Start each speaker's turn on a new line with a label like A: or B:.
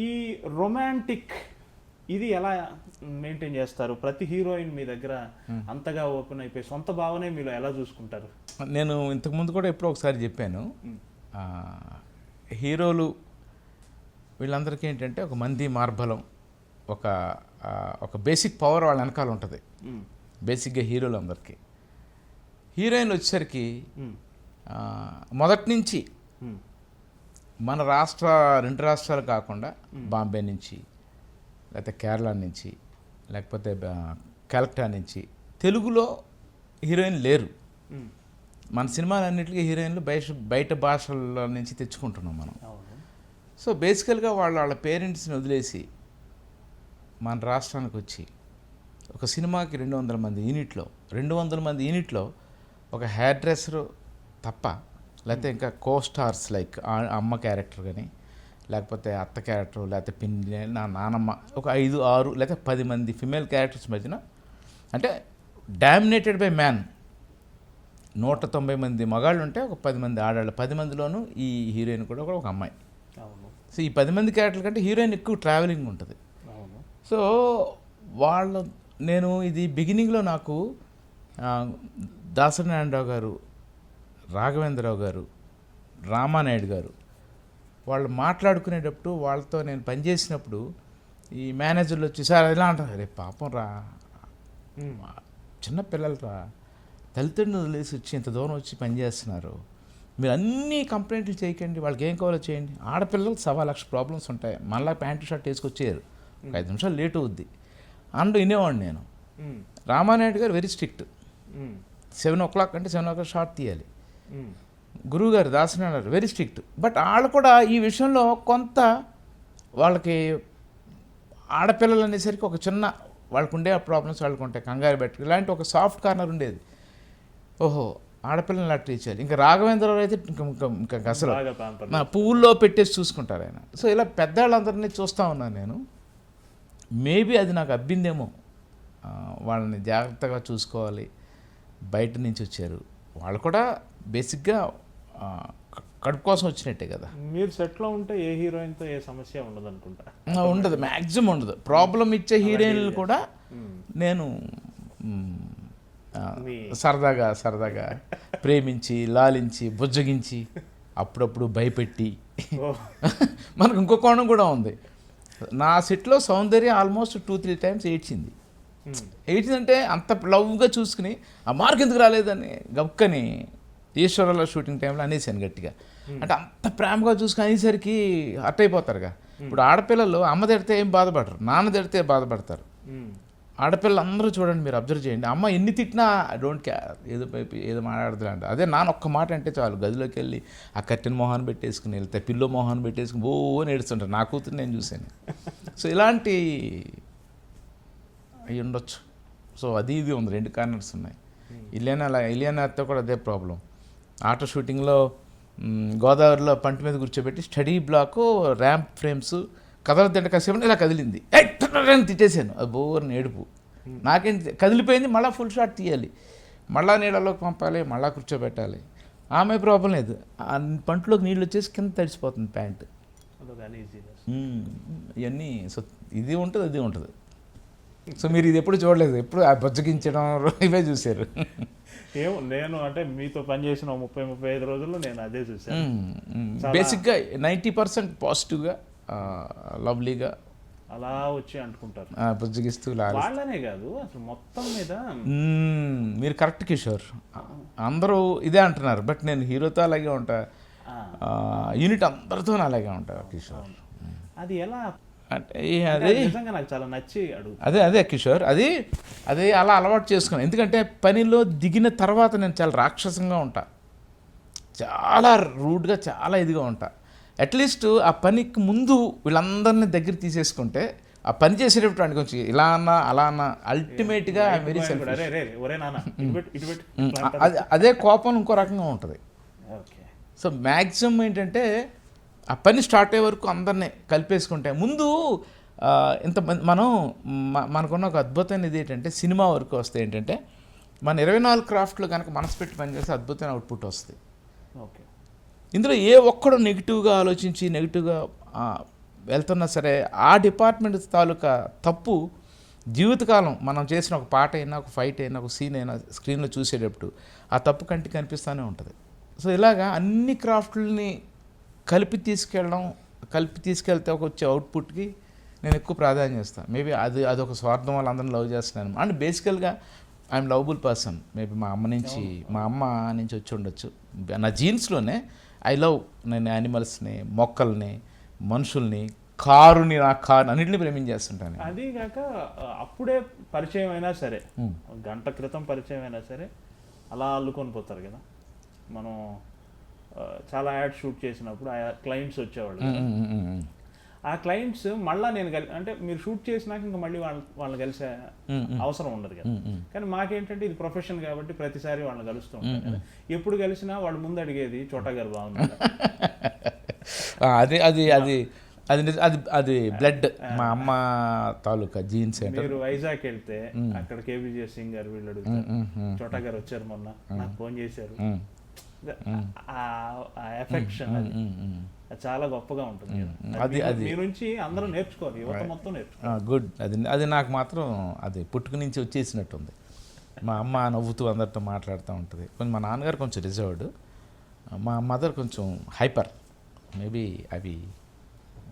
A: ఈ రొమాంటిక్ ఇది ఎలా మెయింటైన్ చేస్తారు? ప్రతి హీరోయిన్ మీ దగ్గర అంతగా ఓపెన్ అయిపోయి సొంత భావనే మీలో ఎలా చూసుకుంటారు?
B: నేను ఇంతకుముందు కూడా ఎప్పుడో ఒకసారి చెప్పాను, హీరోలు వీళ్ళందరికీ ఏంటంటే ఒక మంది మార్బలం, ఒక ఒక బేసిక్ పవర్ వాళ్ళ వెనకాల ఉంటుంది. బేసిక్గా హీరోలు అందరికీ. హీరోయిన్ వచ్చేసరికి మొదటి నుంచి మన రెండు రాష్ట్రాలు కాకుండా బాంబే నుంచి, లేకపోతే కేరళ నుంచి, లేకపోతే కలకట్టా నుంచి తెలుగులో హీరోయిన్ లేరు. మన సినిమాలన్నింటికీ హీరోయిన్లు బయట భాషల నుంచి తెచ్చుకుంటున్నాం మనం. సో బేసికల్గా వాళ్ళ పేరెంట్స్ని వదిలేసి మన రాష్ట్రానికి వచ్చి ఒక సినిమాకి 200 మంది యూనిట్లో ఒక హెయిర్ డ్రెస్సరు తప్ప, లేకపోతే ఇంకా స్టార్స్ లైక్ అమ్మ క్యారెక్టర్ కానీ, లేకపోతే అత్త క్యారెక్టర్, లేకపోతే పిన్ని, నా నానమ్మ, ఒక 5, 6 లేకపోతే 10 మంది ఫిమేల్ క్యారెక్టర్స్ మధ్యన, అంటే డామినేటెడ్ బై మ్యాన్. 190 మంది మగాళ్ళు ఉంటే ఒక 10 మంది ఆడాళ్ళు, 10 మందిలోనూ ఈ హీరోయిన్ కూడా ఒక అమ్మాయి. సో ఈ 10 మంది క్యారెక్టర్ల కంటే హీరోయిన్ ఎక్కువ ట్రావెలింగ్ ఉంటుంది. సో నేను ఇది బిగినింగ్లో నాకు దాసరి నారాయణరావు గారు, రాఘవేంద్రరావు గారు, రామానాయుడు గారు వాళ్ళు మాట్లాడుకునేటప్పుడు, వాళ్ళతో నేను పనిచేసినప్పుడు ఈ మేనేజర్లు వచ్చి, సార్ ఎలా అంటారు, రే పాపం రా, చిన్న పిల్లలు రా, తల్లిదండ్రులు వదిలేసి వచ్చి ఇంత దూరం వచ్చి పనిచేస్తున్నారు, మీరు అన్ని కంప్లైంట్లు చేయకండి, వాళ్ళకి ఏం కావాలో చేయండి. ఆడపిల్లలకు 1,00,000 ప్రాబ్లమ్స్ ఉంటాయి, మళ్ళీ ప్యాంటు షర్ట్ వేసుకొచ్చేయరు, ఒక 5 నిమిషాలు లేట్ అవుద్ది అంటూ వినేవాడిని నేను. రామానాయుడు గారు వెరీ స్ట్రిక్ట్, 7 o'clock అంటే 7 o'clock షార్ట్ తీయాలి. గురువు గారు దాసనారాయణ వెరీ స్ట్రిక్ట్. బట్ వాళ్ళు కూడా ఈ విషయంలో కొంత వాళ్ళకి ఆడపిల్లలు అనేసరికి ఒక చిన్న వాళ్ళకు ఉండే ప్రాబ్లమ్స్ వాళ్ళకు ఉంటాయి, కంగారు పెట్టి ఇలాంటి ఒక సాఫ్ట్ కార్నర్ ఉండేది. ఓహో ఆడపిల్లలు ఇలా ట్రీట్ చేయాలి. ఇంకా రాఘవేంద్రరావు అయితే ఇంకా అసలు పువ్వుల్లో పెట్టేసి చూసుకుంటారు ఆయన. సో ఇలా పెద్దవాళ్ళందరినీ చూస్తూ ఉన్నాను నేను. మేబీ అది నాకు అబ్బిందేమో, వాళ్ళని జాగ్రత్తగా చూసుకోవాలి. బయట నుంచి వచ్చారు వాళ్ళు కూడా, బేసిక్గా కడుపు కోసం వచ్చినట్టే కదా.
A: మీరు సెట్లో ఉంటే ఏ హీరోయిన్తో ఏ సమస్య ఉండదు అనుకుంటా.
B: ఉండదు, మ్యాక్సిమం ఉండదు. ప్రాబ్లం ఇచ్చే హీరోయిన్లు కూడా నేను సరదాగా ప్రేమించి, లాలించి, బుజ్జగించి, అప్పుడప్పుడు భయపెట్టి. మనకు ఇంకో కోణం కూడా ఉంది. నా సెట్లో సౌందర్య ఆల్మోస్ట్ 2-3 times ఏడ్చింది అంటే అంత లవ్గా చూసుకుని, ఆ మార్క్ ఎందుకు రాలేదని గబుక్కని ఈశ్వరలో షూటింగ్ టైంలో అనేసాను గట్టిగా. అంటే అంత ప్రేమగా చూసుకుని అనేసరికి హర్ట్ అయిపోతారుగా. ఇప్పుడు ఆడపిల్లలు అమ్మ తిడితే ఏం బాధపడరు, నాన్న తిడితే బాధపడతారు. ఆడపిల్లలు అందరూ చూడండి, మీరు అబ్జర్వ్ చేయండి, అమ్మ ఎన్ని తిట్టినా డోంట్ కేర్, ఏదో మాట్లాడదు అంట. అదే నాన్న ఒక్క మాట అంటే చాలు, గదిలోకి వెళ్ళి ఆ కట్టెన్ మొహాన్ని పెట్టేసుకుని, వెళ్తే పిల్లో మొహాన్ని పెట్టేసుకుని ఓ నేడుస్తుంటారు. నా కూతురు నేను చూశాను. సో ఇలాంటి అవి ఉండొచ్చు. సో అది ఇది ఉంది, 2 కార్నర్స్ ఉన్నాయి. ఇలియానాతో కూడా అదే ప్రాబ్లం. ఆటో షూటింగ్లో గోదావరిలో పంట మీద కూర్చోబెట్టి స్టడీ బ్లాకు, ర్యాంప్ ఫ్రేమ్స్ కదలదంటే కాసేపు ఇలా కదిలింది, తిట్టేసాను. అది బోర్ని ఏడుపు. నాకేంటి కదిలిపోయింది, మళ్ళీ ఫుల్ షాట్ తీయాలి, మళ్ళీ నీళ్ళలోకి పంపాలి, మళ్ళీ కూర్చోబెట్టాలి. ఆమె ప్రాబ్లం లేదు, పంటలోకి నీళ్ళు వచ్చేసి కింద తడిసిపోతుంది ప్యాంటు. ఇవన్నీ సో ఇది ఉంటుంది, అది ఉంటుంది. సో మీరు ఇది ఎప్పుడు చూడలేదు, ఎప్పుడు ఆ బొజ్జగించడం ఇవే చూశారు.
A: ఏమో నేను అంటే మీతో పనిచేసిన 30-35 రోజుల్లో నేను అదే చూసాను.
B: బేసిక్గా 90% పాజిటివ్గా, లవ్లీగా
A: అలా వచ్చి అంటుకుంటారు,
B: బుజ్జగిస్తూ.
A: వాళ్ళనే కాదు అసలు మొత్తం మీద.
B: మీరు కరెక్ట్ కిషోర్, అందరూ ఇదే అంటున్నారు. బట్ నేను హీరోతో అలాగే ఉంటా, యూనిట్ అందరితో అలాగే ఉంటా కిషోర్.
A: అది ఎలా
B: అంటే అదే
A: నిజంగా నాకు చాలా నచ్చి అడుగు.
B: అదే కిషోర్, అది అలా అలవాటు చేసుకున్నాను. ఎందుకంటే పనిలో దిగిన తర్వాత నేను చాలా రాక్షసంగా ఉంటా, చాలా రూడ్గా, చాలా ఇదిగా ఉంటా. అట్లీస్ట్ ఆ పనికి ముందు వీళ్ళందరినీ దగ్గర తీసేసుకుంటే ఆ పని చేసేటప్పుడు కొంచెం ఇలా అన్నా అలా అన్నా అల్టిమేట్గా వెరీ అదే కోపం ఇంకో రకంగా ఉంటుంది. సో మ్యాక్సిమం ఏంటంటే ఆ పని స్టార్ట్ అయ్యే వరకు అందరినీ కలిపేసుకుంటే ముందు మనకున్న ఒక అద్భుతమైన ఇది ఏంటంటే, సినిమా వరకు వస్తే ఏంటంటే మన 24 క్రాఫ్ట్లో కనుక మనసు పెట్టి పనిచేస్తే అద్భుతమైన అవుట్పుట్ వస్తుంది.
A: ఓకే,
B: ఇందులో ఏ ఒక్కడు నెగిటివ్గా ఆలోచించి నెగిటివ్గా వెళ్తున్నా సరే ఆ డిపార్ట్మెంట్ తాలూకా తప్పు జీవితకాలం మనం చేసిన ఒక పాట అయినా ఒక ఫైట్ అయినా ఒక సీన్ అయినా స్క్రీన్లో చూసేటప్పుడు ఆ తప్పు కంటికి కనిపిస్తూనే ఉంటుంది. సో ఇలాగా అన్ని క్రాఫ్ట్లని కలిపి తీసుకెళ్తే ఒక వచ్చే అవుట్పుట్కి నేను ఎక్కువ ప్రాధాన్యం ఇస్తాను. మేబీ అదొక స్వార్థం వల్ల అందరిని లవ్ చేస్తున్నాను అండ్ బేసికల్గా ఐఎమ్ లవబుల్ పర్సన్. మేబీ మా అమ్మ నుంచి వచ్చి ఉండొచ్చు. నా జీన్స్లోనే నేను యానిమల్స్ని, మొక్కల్ని, మనుషుల్ని, కారుని, నా కారు అన్నింటినీ ప్రేమించేస్తుంటాను.
A: అది కాక అప్పుడే పరిచయం అయినా సరే, గంట క్రితం పరిచయం అయినా సరే అలా అల్లుకొని పోతారు కదా. మనం చాలా యాడ్ షూట్ చేసినప్పుడు ఆ క్లయింట్స్ వచ్చేవాళ్ళు. ఆ క్లయింట్స్ మళ్ళీ అంటే మీరు షూట్ చేసినాక ఇంకా మళ్ళీ వాళ్ళని కలిసే అవసరం ఉండదు కదా. కానీ మాకేంటంటే ఇది ప్రొఫెషన్ కాబట్టి ప్రతిసారి వాళ్ళని కలుస్తూ ఉంటాం కదా. ఎప్పుడు కలిసినా వాళ్ళు ముందు అడిగేది చోటా గారు బాగున్నారు.
B: అది బ్లడ్ మా అమ్మ తాలూకా జీన్స్.
A: మీరు వైజాగ్ వెళ్తే అక్కడ కేబీజే సింగ్ గారు వీళ్ళు అడుగుతారు, చోటా గారు వచ్చారు మొన్న, నాకు ఫోన్ చేశారు. ఎఫెక్షన్ అది చాలా గొప్పగా ఉంటుంది. అది మీ నుంచి అందరూ నేర్చుకోవాలి, యువత మొత్తం నేర్చుకోవాలి.
B: గుడ్. అది నాకు మాత్రం అది పుట్టుక నుంచి వచ్చేసినట్టుంది. మా అమ్మ నవ్వుతూ అందరితో మాట్లాడుతూ ఉంటుంది. కొంచెం మా నాన్నగారు కొంచెం రిజర్వ్డ్, మా మదర్ కొంచెం హైపర్. మేబీ అవి